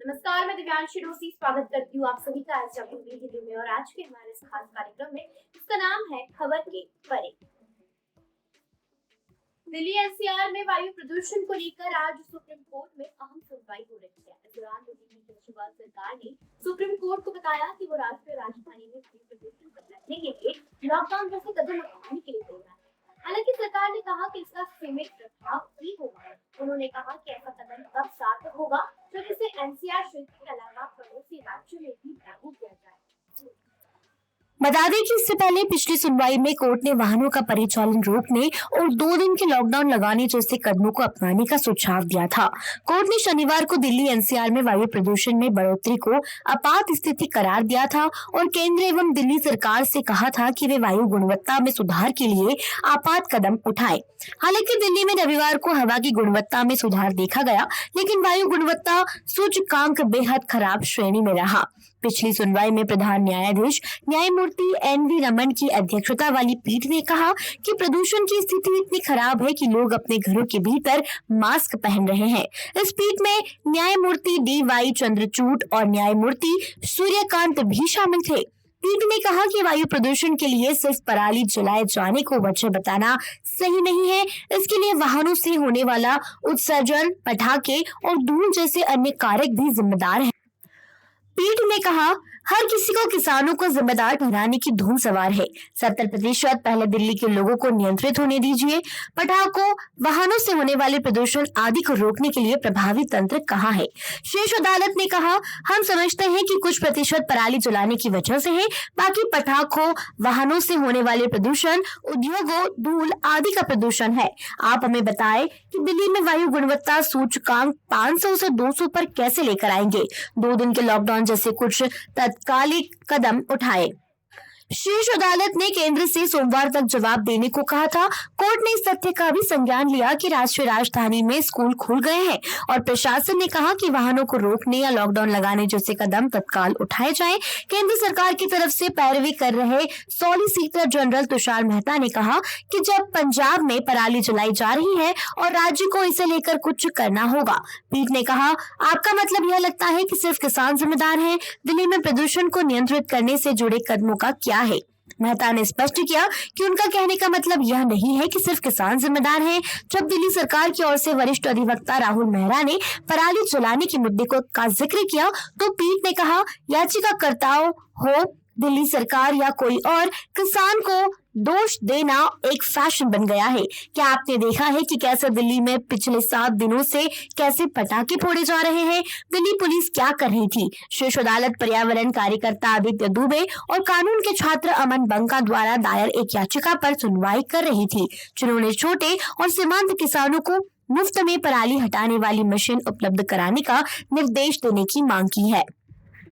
नमस्कार, मैं दिव्यांशी डोसी स्वागत करती हूँ आप सभी का आज दिल्ली में। और आज के हमारे इस खास कार्यक्रम में इसका नाम है खबर के परे। दिल्ली एनसीआर में वायु प्रदूषण को लेकर आज सुप्रीम कोर्ट में अहम सुनवाई हो रही है। इस दौरान दिल्ली की केजरीवाल सरकार ने सुप्रीम कोर्ट को बताया कि वो राष्ट्रीय राजधानी में वायु प्रदूषण को रोकने के लिए लॉकडाउन जैसे कदम उठाने के लिए तैयार है। हालांकि सरकार ने कहा कि इसका सीमित प्रभाव ही होगा। उन्होंने कहा कि ऐसा कदम तब सार्थक होगा जब इसे एनसीआर क्षेत्र के अलावा पड़ोसी राज्यों में भी लागू किया जाए। बता दें कि इससे पहले पिछली सुनवाई में कोर्ट ने वाहनों का परिचालन रोकने और 2 दिन के लॉकडाउन लगाने जैसे कदमों को अपनाने का सुझाव दिया था। कोर्ट ने शनिवार को दिल्ली एनसीआर में वायु प्रदूषण में बढ़ोतरी को आपात स्थिति करार दिया था और केंद्र एवं दिल्ली सरकार से कहा था कि वे वायु गुणवत्ता में सुधार के लिए आपात कदम उठाएं। हालांकि दिल्ली में रविवार को हवा की गुणवत्ता में सुधार देखा गया, लेकिन वायु गुणवत्ता सूचकांक बेहद खराब श्रेणी में रहा। पिछली सुनवाई में प्रधान न्यायाधीश न्यायमूर्ति एन.वी. रमन की अध्यक्षता वाली पीठ ने कहा कि प्रदूषण की स्थिति इतनी खराब है कि लोग अपने घरों के भीतर मास्क पहन रहे हैं। इस पीठ में न्यायमूर्ति डी.वाई. चंद्रचूड़ और न्यायमूर्ति सूर्यकांत भी शामिल थे। पीठ ने कहा कि वायु प्रदूषण के लिए सिर्फ पराली जलाए जाने को वजह बताना सही नहीं है। इसके लिए वाहनों से होने वाला उत्सर्जन, पटाखे और धूल जैसे अन्य कारक भी जिम्मेदार हैं। पीठ ने कहा, हर किसी को किसानों को जिम्मेदार ठहराने की धुन सवार है। 70% पहले दिल्ली के लोगों को नियंत्रित होने दीजिए। पटाखों, वाहनों से होने वाले प्रदूषण आदि को रोकने के लिए प्रभावी तंत्र कहाँ है? शीर्ष अदालत ने कहा, हम समझते हैं कि कुछ प्रतिशत पराली जलाने की वजह से है, बाकी पटाखों, वाहनों से होने वाले प्रदूषण, उद्योगों, धूल आदि का प्रदूषण है। आप हमें बताएं कि दिल्ली में वायु गुणवत्ता सूचकांक 500 से 200 पर कैसे लेकर आएंगे? 2 दिन के लॉकडाउन जैसे कुछ तत्कालिक कदम उठाए। शीर्ष अदालत ने केंद्र से सोमवार तक जवाब देने को कहा था। कोर्ट ने इस तथ्य का भी संज्ञान लिया कि राष्ट्रीय राजधानी में स्कूल खुल गए हैं और प्रशासन ने कहा कि वाहनों को रोकने या लॉकडाउन लगाने जैसे कदम तत्काल उठाए जाएं। केंद्र सरकार की तरफ से पैरवी कर रहे सॉलिसिटर जनरल तुषार मेहता ने कहा कि जब पंजाब में पराली जलाई जा रही है और राज्य को इसे लेकर कुछ करना होगा। पीठ ने कहा, आपका मतलब यह लगता है कि सिर्फ किसान जिम्मेदार हैं? दिल्ली में प्रदूषण को नियंत्रित करने से जुड़े कदमों का क्या है? मेहता ने स्पष्ट किया कि उनका कहने का मतलब यह नहीं है कि सिर्फ किसान जिम्मेदार हैं। जब दिल्ली सरकार की ओर से वरिष्ठ अधिवक्ता राहुल मेहरा ने पराली जलाने के मुद्दे का जिक्र किया तो पीठ ने कहा, याचिकाकर्ताओं हो दिल्ली सरकार या कोई और, किसान को दोष देना एक फैशन बन गया है। क्या आपने देखा है कि कैसे दिल्ली में पिछले 7 दिनों से कैसे पटाखे फोड़े जा रहे हैं? दिल्ली पुलिस क्या कर रही थी? शीर्ष अदालत पर्यावरण कार्यकर्ता आदित्य दुबे और कानून के छात्र अमन बंका द्वारा दायर एक याचिका पर सुनवाई कर रही थी, जिन्होंने छोटे और सीमांत किसानों को मुफ्त में पराली हटाने वाली मशीन उपलब्ध कराने का निर्देश देने की मांग की है।